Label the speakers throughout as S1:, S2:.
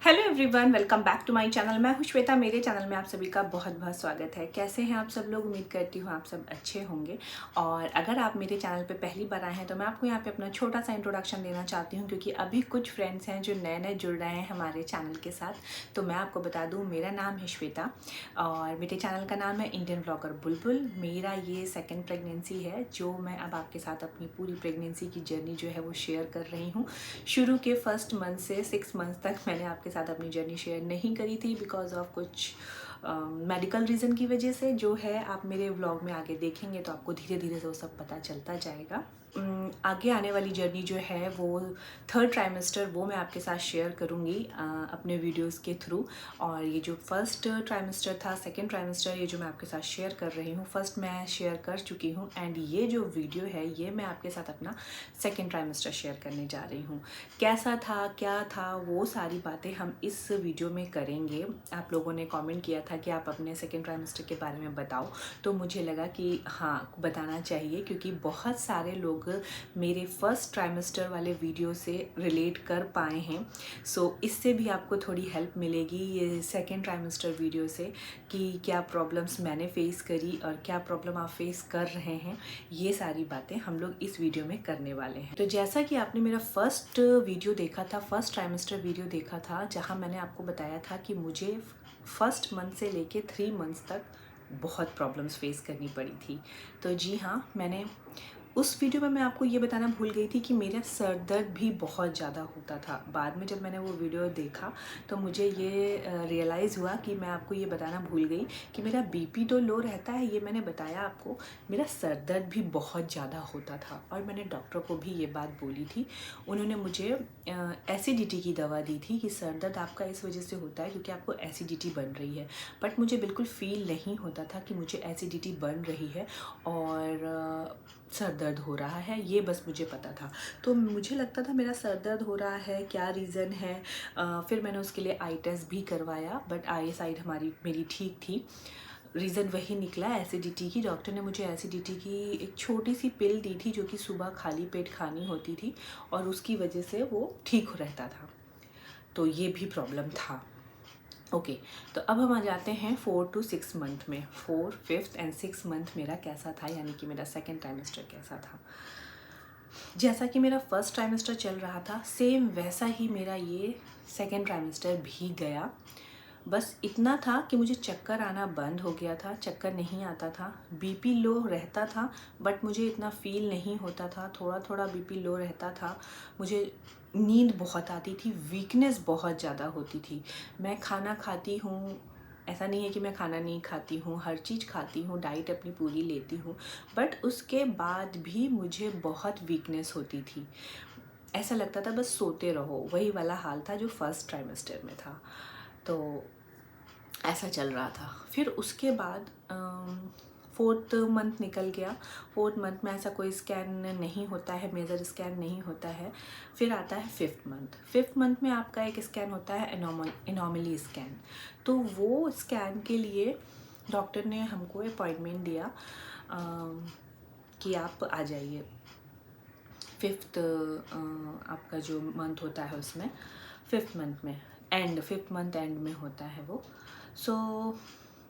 S1: Hello everyone, welcome back to my channel. मैं हूं श्वेता। मेरे चैनल में आप सभी का बहुत बहुत स्वागत है। कैसे हैं आप सब लोग? उम्मीद करती हूं आप सब अच्छे होंगे। और अगर आप मेरे चैनल पे पहली बार आए हैं तो मैं आपको यहां पे अपना छोटा सा इंट्रोडक्शन देना चाहती हूं, क्योंकि अभी कुछ फ्रेंड्स हैं जो नए नए जुड़ रहे हैं हमारे चैनल के साथ। तो मैं आपको बता दूँ, मेरा नाम है श्वेता और मेरे चैनल का नाम है इंडियन ब्लॉगर बुलबुल। मेरा ये सेकेंड प्रेगनेंसी है, जो मैं अब आपके साथ अपनी पूरी प्रेगनेंसी की जर्नी जो है वो शेयर कर रही हूँ। शुरू के फर्स्ट मंथ से 6 मंथ तक मैंने आपके साथ अपनी जर्नी शेयर नहीं करी थी, बिकॉज ऑफ कुछ मेडिकल रीज़न की वजह से। जो है आप मेरे व्लॉग में आगे देखेंगे तो आपको धीरे धीरे से वो सब पता चलता जाएगा। आगे आने वाली जर्नी जो है वो थर्ड ट्राइमेस्टर, वो मैं आपके साथ शेयर करूँगी अपने वीडियोस के थ्रू। और ये जो फर्स्ट ट्राइमेस्टर था, सेकंड ट्राइमेस्टर, ये जो मैं आपके साथ शेयर कर रही हूँ, फर्स्ट मैं शेयर कर चुकी हूँ एंड ये जो वीडियो है ये मैं आपके साथ अपना सेकंड ट्राइमेस्टर शेयर करने जा रही हूँ। कैसा था, क्या था, वो सारी बातें हम इस वीडियो में करेंगे। आप लोगों ने कमेंट किया था कि आप अपने सेकंड ट्राइमेस्टर के बारे में बताओ, तो मुझे लगा कि हाँ, बताना चाहिए, क्योंकि बहुत सारे लोग मेरे फर्स्ट ट्राइमेस्टर वाले वीडियो से रिलेट कर पाए हैं। सो इससे भी आपको थोड़ी हेल्प मिलेगी ये सेकंड ट्राइमेस्टर वीडियो से, कि क्या प्रॉब्लम्स मैंने फेस करी और क्या प्रॉब्लम आप फेस कर रहे हैं। ये सारी बातें हम लोग इस वीडियो में करने वाले हैं। तो जैसा कि आपने मेरा फर्स्ट वीडियो देखा था, फर्स्ट ट्राइमेस्टर वीडियो देखा था, जहाँ मैंने आपको बताया था कि मुझे फर्स्ट मंथ से लेके 3 मंथ्स तक बहुत प्रॉब्लम्स फेस करनी पड़ी थी। तो जी हाँ, मैंने उस वीडियो में मैं आपको ये बताना भूल गई थी कि मेरा सर दर्द भी बहुत ज़्यादा होता था। बाद में जब मैंने वो वीडियो देखा तो मुझे ये रियलाइज़ हुआ कि मैं आपको ये बताना भूल गई कि मेरा बीपी तो लो रहता है, ये मैंने बताया आपको। मेरा सर दर्द भी बहुत ज़्यादा होता था और मैंने डॉक्टर को भी ये बात बोली थी। उन्होंने मुझे एसिडिटी की दवा दी थी कि सर दर्द आपका इस वजह से होता है क्योंकि आपको एसिडिटी बन रही है। बट मुझे बिल्कुल फील नहीं होता था कि मुझे एसिडिटी बन रही है और सर दर्द हो रहा है, ये बस मुझे पता था। तो मुझे लगता था मेरा सर दर्द हो रहा है, क्या रीज़न है। फिर मैंने उसके लिए आई टेस्ट भी करवाया, बट आई साइड मेरी ठीक थी। रीज़न वही निकला, एसिडिटी की। डॉक्टर ने मुझे एसिडिटी की एक छोटी सी पिल दी थी, जो कि सुबह खाली पेट खानी होती थी और उसकी वजह से वो ठीक रहता था। तो ये भी प्रॉब्लम था। ओके, तो अब हम आ जाते हैं 4 to 6 मंथ में। 4, 5th एंड 6 मंथ मेरा कैसा था, यानी कि मेरा सेकेंड ट्राइमेस्टर कैसा था। जैसा कि मेरा फर्स्ट ट्राइमेस्टर चल रहा था, सेम वैसा ही मेरा ये सेकेंड ट्राइमेस्टर भी गया। बस इतना था कि मुझे चक्कर आना बंद हो गया था, चक्कर नहीं आता था। बीपी लो रहता था बट मुझे इतना फील नहीं होता था, थोड़ा थोड़ा बीपी लो रहता था। मुझे नींद बहुत आती थी, वीकनेस बहुत ज़्यादा होती थी। मैं खाना खाती हूँ, ऐसा नहीं है कि मैं खाना नहीं खाती हूँ, हर चीज़ खाती हूँ, डाइट अपनी पूरी लेती हूँ, बट उसके बाद भी मुझे बहुत वीकनेस होती थी। ऐसा लगता था बस सोते रहो, वही वाला हाल था जो फर्स्ट ट्राइमेस्टर में था। तो ऐसा चल रहा था। फिर उसके बाद 4th मंथ निकल गया। 4th मंथ में ऐसा कोई स्कैन नहीं होता है, मेजर स्कैन नहीं होता है। फिर आता है 5th मंथ। 5th मंथ में आपका एक स्कैन होता है, एनोमली स्कैन। तो वो स्कैन के लिए डॉक्टर ने हमको अपॉइंटमेंट दिया कि आप आ जाइए। 5th आपका जो मंथ होता है उसमें, 5th मंथ में एंड, 5th मंथ एंड में होता है वो। सो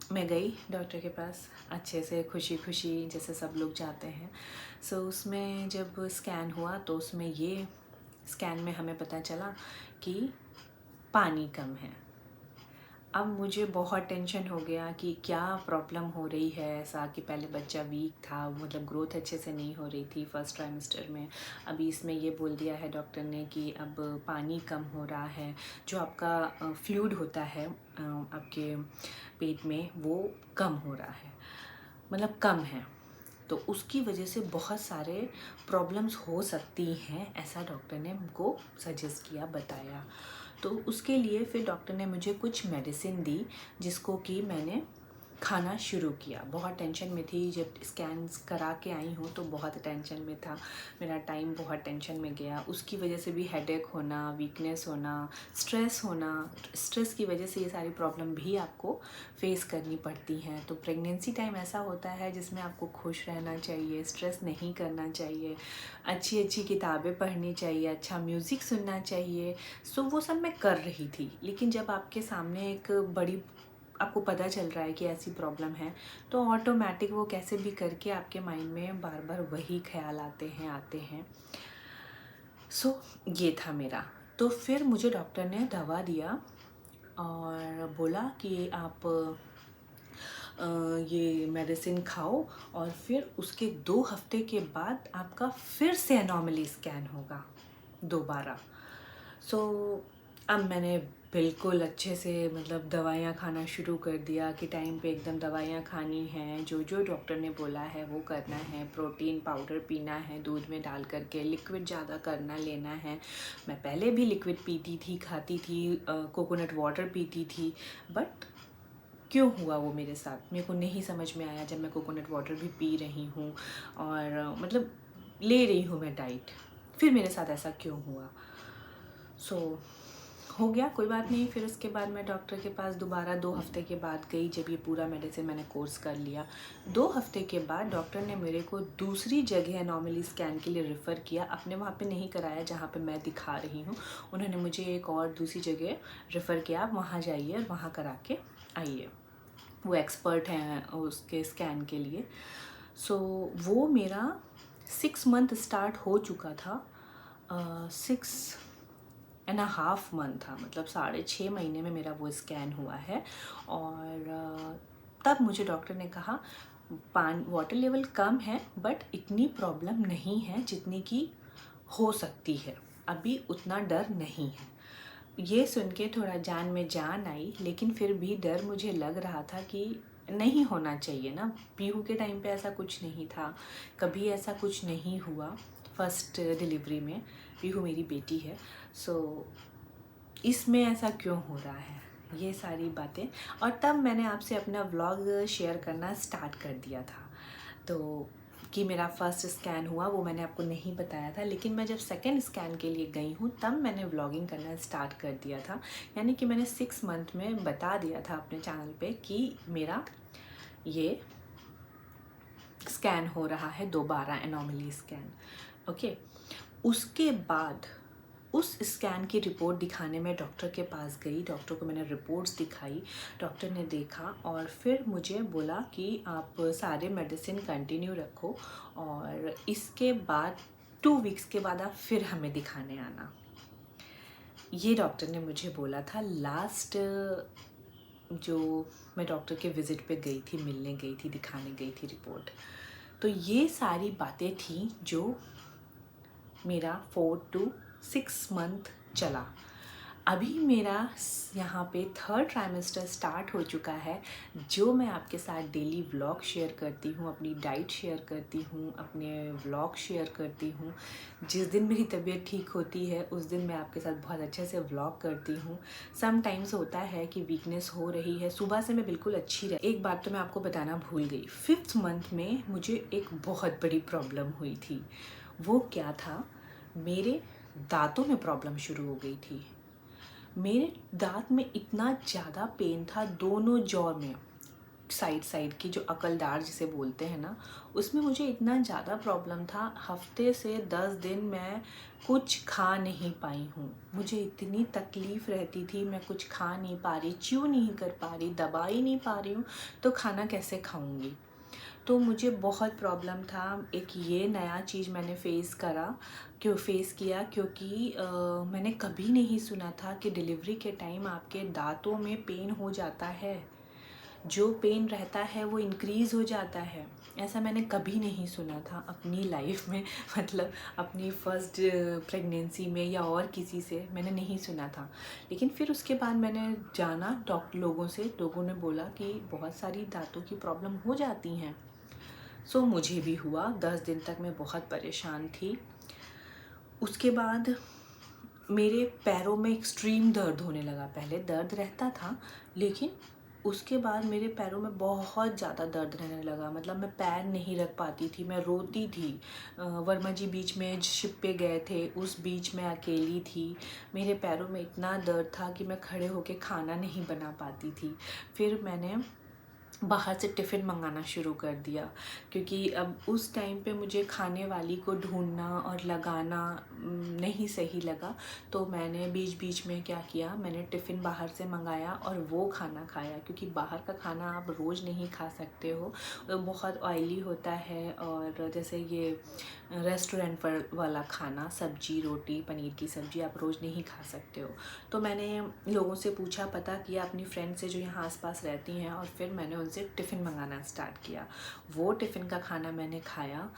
S1: मैं गई डॉक्टर के पास अच्छे से, खुशी खुशी, जैसे सब लोग जाते हैं। सो उसमें जब स्कैन हुआ तो उसमें ये स्कैन में हमें पता चला कि पानी कम है। अब मुझे बहुत टेंशन हो गया कि क्या प्रॉब्लम हो रही है, ऐसा कि पहले बच्चा वीक था, मतलब ग्रोथ अच्छे से नहीं हो रही थी फर्स्ट ट्राइमेस्टर में। अभी इसमें ये बोल दिया है डॉक्टर ने कि अब पानी कम हो रहा है, जो आपका फ्लूइड होता है आपके पेट में, वो कम हो रहा है, मतलब कम है। तो उसकी वजह से बहुत सारे प्रॉब्लम्स हो सकती हैं, ऐसा डॉक्टर ने हमको सजेस्ट किया, बताया। तो उसके लिए फिर डॉक्टर ने मुझे कुछ मेडिसिन दी, जिसको कि मैंने खाना शुरू किया। बहुत टेंशन में थी, जब स्कैन्स करा के आई हूँ तो बहुत टेंशन में था, मेरा टाइम बहुत टेंशन में गया। उसकी वजह से भी हेडेक होना, वीकनेस होना, स्ट्रेस होना, स्ट्रेस की वजह से ये सारी प्रॉब्लम भी आपको फेस करनी पड़ती हैं। तो प्रेगनेंसी टाइम ऐसा होता है जिसमें आपको खुश रहना चाहिए, स्ट्रेस नहीं करना चाहिए, अच्छी अच्छी किताबें पढ़नी चाहिए, अच्छा म्यूज़िक सुनना चाहिए। सो वो सब मैं कर रही थी, लेकिन जब आपके सामने एक बड़ी, आपको पता चल रहा है कि ऐसी प्रॉब्लम है, तो ऑटोमेटिक वो कैसे भी करके आपके माइंड में बार बार वही ख्याल आते हैं। सो ये था मेरा। तो फिर मुझे डॉक्टर ने दवा दिया और बोला कि आप ये मेडिसिन खाओ और फिर उसके 2 हफ्ते के बाद आपका फिर से एनॉमली स्कैन होगा दोबारा। सो अब मैंने बिल्कुल अच्छे से मतलब दवाइयाँ खाना शुरू कर दिया कि टाइम पे एकदम दवाइयाँ खानी हैं, जो जो डॉक्टर ने बोला है वो करना है, प्रोटीन पाउडर पीना है दूध में डाल करके, लिक्विड ज़्यादा करना लेना है। मैं पहले भी लिक्विड पीती थी, खाती थी, कोकोनट वाटर पीती थी, बट क्यों हुआ वो मेरे साथ मेरे को नहीं समझ में आया। जब मैं कोकोनट वाटर भी पी रही हूँ और मतलब ले रही हूँ मैं डाइट, फिर मेरे साथ ऐसा क्यों हुआ। सो हो गया, कोई बात नहीं। फिर उसके बाद मैं डॉक्टर के पास दोबारा 2 हफ्ते के बाद गई, जब ये पूरा मेडिसिन मैंने कोर्स कर लिया। 2 हफ्ते के बाद डॉक्टर ने मेरे को दूसरी जगह एनॉमली स्कैन के लिए रेफ़र किया। अपने वहाँ पे नहीं कराया जहाँ पे मैं दिखा रही हूँ, उन्होंने मुझे एक और दूसरी जगह रेफ़र किया, आप वहाँ जाइए और वहाँ करा के आइए, वो एक्सपर्ट हैं उसके स्कैन के लिए। सो वो मेरा 6 मंथ स्टार्ट हो चुका था, 6.5 मंथ था, मतलब 6.5 महीने में मेरा वो स्कैन हुआ है। और तब मुझे डॉक्टर ने कहा वाटर लेवल कम है, बट इतनी प्रॉब्लम नहीं है जितनी की हो सकती है, अभी उतना डर नहीं है। ये सुन के थोड़ा जान में जान आई, लेकिन फिर भी डर मुझे लग रहा था कि नहीं होना चाहिए ना। पीहू के टाइम पे ऐसा कुछ नहीं था, कभी ऐसा कुछ नहीं हुआ फर्स्ट डिलीवरी में। पीहू मेरी बेटी है, सो इसमें ऐसा क्यों हो रहा है, ये सारी बातें। और तब मैंने आपसे अपना व्लॉग शेयर करना स्टार्ट कर दिया था। तो कि मेरा फर्स्ट स्कैन हुआ वो मैंने आपको नहीं बताया था, लेकिन मैं जब सेकंड स्कैन के लिए गई हूँ तब मैंने व्लॉगिंग करना स्टार्ट कर दिया था। यानी कि मैंने 6 मंथ में बता दिया था अपने चैनल पे कि मेरा ये स्कैन हो रहा है दोबारा, एनॉमली स्कैन। ओके, उसके बाद उस स्कैन की रिपोर्ट दिखाने में डॉक्टर के पास गई, डॉक्टर को मैंने रिपोर्ट्स दिखाई, डॉक्टर ने देखा और फिर मुझे बोला कि आप सारे मेडिसिन कंटिन्यू रखो और इसके बाद 2 वीक्स के बाद आप फिर हमें दिखाने आना। ये डॉक्टर ने मुझे बोला था लास्ट, जो मैं डॉक्टर के विज़िट पे गई थी, मिलने गई थी, दिखाने गई थी रिपोर्ट। तो ये सारी बातें थी जो मेरा 4 to 6 मंथ चला। अभी मेरा यहाँ पे 3rd ट्राइमेस्टर स्टार्ट हो चुका है, जो मैं आपके साथ डेली व्लॉग शेयर करती हूँ, अपनी डाइट शेयर करती हूँ, अपने व्लॉग शेयर करती हूँ। जिस दिन मेरी तबीयत ठीक होती है उस दिन मैं आपके साथ बहुत अच्छे से व्लॉग करती हूँ। समटाइम्स होता है कि वीकनेस हो रही है, सुबह से मैं बिल्कुल अच्छी रही। एक बात तो मैं आपको बताना भूल गई, 5th मंथ में मुझे एक बहुत बड़ी प्रॉब्लम हुई थी। वो क्या था, मेरे दांतों में प्रॉब्लम शुरू हो गई थी। मेरे दांत में इतना ज़्यादा पेन था, दोनों जॉ में, साइड की जो अकलदार जिसे बोलते हैं ना, उसमें मुझे इतना ज़्यादा प्रॉब्लम था। हफ्ते से 10 दिन मैं कुछ खा नहीं पाई हूँ, मुझे इतनी तकलीफ़ रहती थी, मैं कुछ खा नहीं पा रही, च्यू नहीं कर पा रही, दबा ही नहीं पा रही हूँ, तो खाना कैसे खाऊँगी। तो मुझे बहुत प्रॉब्लम था। एक ये नया चीज़ मैंने फेस किया क्योंकि मैंने कभी नहीं सुना था कि डिलीवरी के टाइम आपके दांतों में पेन हो जाता है, जो पेन रहता है वो इंक्रीज़ हो जाता है। ऐसा मैंने कभी नहीं सुना था अपनी लाइफ में, मतलब अपनी फर्स्ट प्रेगनेंसी में या और किसी से मैंने नहीं सुना था। लेकिन फिर उसके बाद मैंने जाना लोगों ने बोला कि बहुत सारी दांतों की प्रॉब्लम हो जाती हैं। सो मुझे भी हुआ, 10 दिन तक मैं बहुत परेशान थी। उसके बाद मेरे पैरों में एक्सट्रीम दर्द होने लगा। पहले दर्द रहता था, लेकिन उसके बाद मेरे पैरों में बहुत ज़्यादा दर्द रहने लगा, मतलब मैं पैर नहीं रख पाती थी, मैं रोती थी। वर्मा जी बीच में शिप पे गए थे, उस बीच में अकेली थी, मेरे पैरों में इतना दर्द था कि मैं खड़े होके खाना नहीं बना पाती थी। फिर मैंने बाहर से टिफ़िन मंगाना शुरू कर दिया, क्योंकि अब उस टाइम पे मुझे खाने वाली को ढूंढना और लगाना नहीं सही लगा। तो मैंने बीच बीच में क्या किया, मैंने टिफ़िन बाहर से मंगाया और वो खाना खाया, क्योंकि बाहर का खाना आप रोज़ नहीं खा सकते हो, बहुत ऑयली होता है। और जैसे ये रेस्टोरेंट पर वाला खाना, सब्जी रोटी पनीर की सब्ज़ी आप रोज़ नहीं खा सकते हो। तो मैंने लोगों से पूछा, पता किया अपनी फ्रेंड से जो यहाँ आसपास रहती हैं, और फिर मैंने उनसे टिफ़िन मंगाना स्टार्ट किया। वो टिफ़िन का खाना मैंने खाया,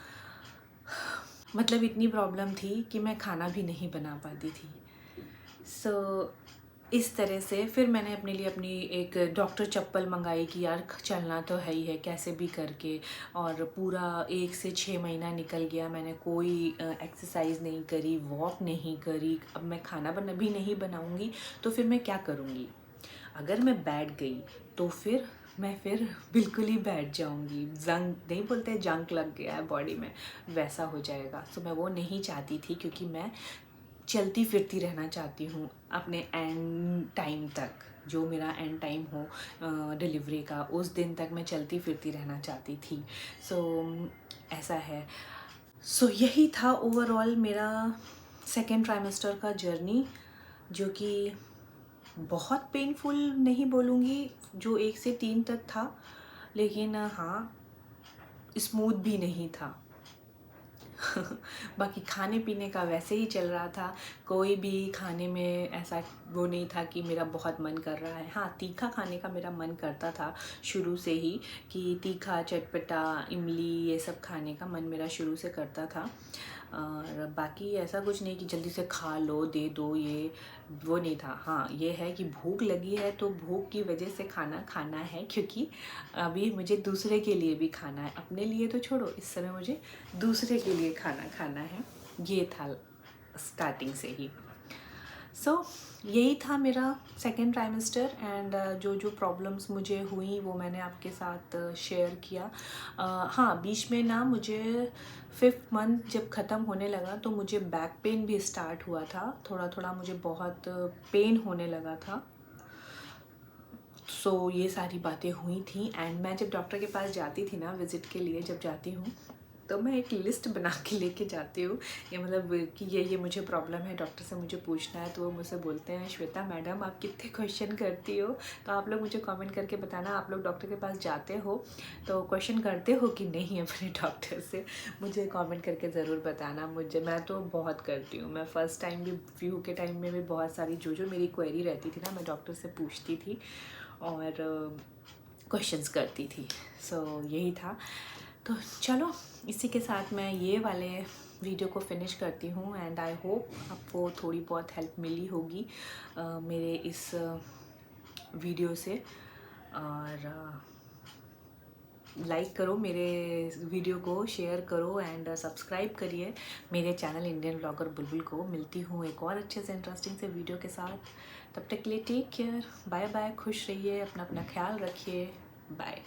S1: मतलब इतनी प्रॉब्लम थी कि मैं खाना भी नहीं बना पाती थी। सो इस तरह से फिर मैंने अपने लिए अपनी एक डॉक्टर चप्पल मंगाई कि यार चलना तो है ही है कैसे भी करके। और पूरा 1 से 6 महीना निकल गया, मैंने कोई एक्सरसाइज नहीं करी, वॉक नहीं करी। अब मैं खाना भी नहीं बनाऊंगी तो फिर मैं क्या करूँगी? अगर मैं बैठ गई तो फिर बिल्कुल ही बैठ जाऊंगी, जंग नहीं बोलते, जंक लग गया है बॉडी में, वैसा हो जाएगा। तो मैं वो नहीं चाहती थी, क्योंकि मैं चलती फिरती रहना चाहती हूँ अपने एंड टाइम तक, जो मेरा एंड टाइम हो डिलीवरी का, उस दिन तक मैं चलती फिरती रहना चाहती थी। सो ऐसा है। सो यही था ओवरऑल मेरा सेकेंड ट्राइमेस्टर का जर्नी, जो कि बहुत पेनफुल नहीं बोलूँगी, जो 1 से 3 तक था, लेकिन हाँ स्मूथ भी नहीं था। बाकी खाने पीने का वैसे ही चल रहा था, कोई भी खाने में ऐसा वो नहीं था कि मेरा बहुत मन कर रहा है। हाँ, तीखा खाने का मेरा मन करता था शुरू से ही, कि तीखा चटपटा इमली ये सब खाने का मन मेरा शुरू से करता था। और बाकी ऐसा कुछ नहीं कि जल्दी से खा लो, दे दो, ये वो नहीं था। हाँ, ये है कि भूख लगी है तो भूख की वजह से खाना खाना है, क्योंकि अभी मुझे दूसरे के लिए भी खाना है, अपने लिए तो छोड़ो, इस समय मुझे दूसरे के लिए खाना खाना है। ये था स्टार्टिंग से ही। सो यही था मेरा सेकेंड ट्राइमेस्टर, एंड जो जो प्रॉब्लम्स मुझे हुई वो मैंने आपके साथ शेयर किया। हाँ, बीच में ना मुझे 5th मंथ जब ख़त्म होने लगा तो मुझे बैक पेन भी स्टार्ट हुआ था, थोड़ा थोड़ा मुझे बहुत पेन होने लगा था। सो ये सारी बातें हुई थी, एंड मैं जब डॉक्टर के पास जाती थी ना, विज़िट के लिए जब जाती हूँ, तो मैं एक लिस्ट बना के लेके जाती हूँ, ये मतलब कि ये मुझे प्रॉब्लम है, डॉक्टर से मुझे पूछना है। तो वो मुझसे बोलते हैं, श्वेता मैडम आप कितने क्वेश्चन करती हो? तो आप लोग मुझे कमेंट करके बताना, आप लोग डॉक्टर के पास जाते हो तो क्वेश्चन करते हो कि नहीं अपने डॉक्टर से, मुझे कमेंट करके ज़रूर बताना। मैं तो बहुत करती हूँ। मैं फ़र्स्ट टाइम भी फ्लू के टाइम में भी बहुत सारी जो मेरी क्वेरी रहती थी ना, मैं डॉक्टर से पूछती थी और क्वेश्चंस करती थी। सो यही था। तो चलो, इसी के साथ मैं ये वाले वीडियो को फिनिश करती हूँ, एंड आई होप आपको थोड़ी बहुत हेल्प मिली होगी मेरे इस वीडियो से। और लाइक करो मेरे वीडियो को, शेयर करो, एंड सब्सक्राइब करिए मेरे चैनल इंडियन ब्लॉगर बुलबुल को। मिलती हूँ एक और अच्छे से इंटरेस्टिंग से वीडियो के साथ। तब तक के लिए टेक केयर, बाय बाय, खुश रहिए, अपना ख्याल रखिए, बाय।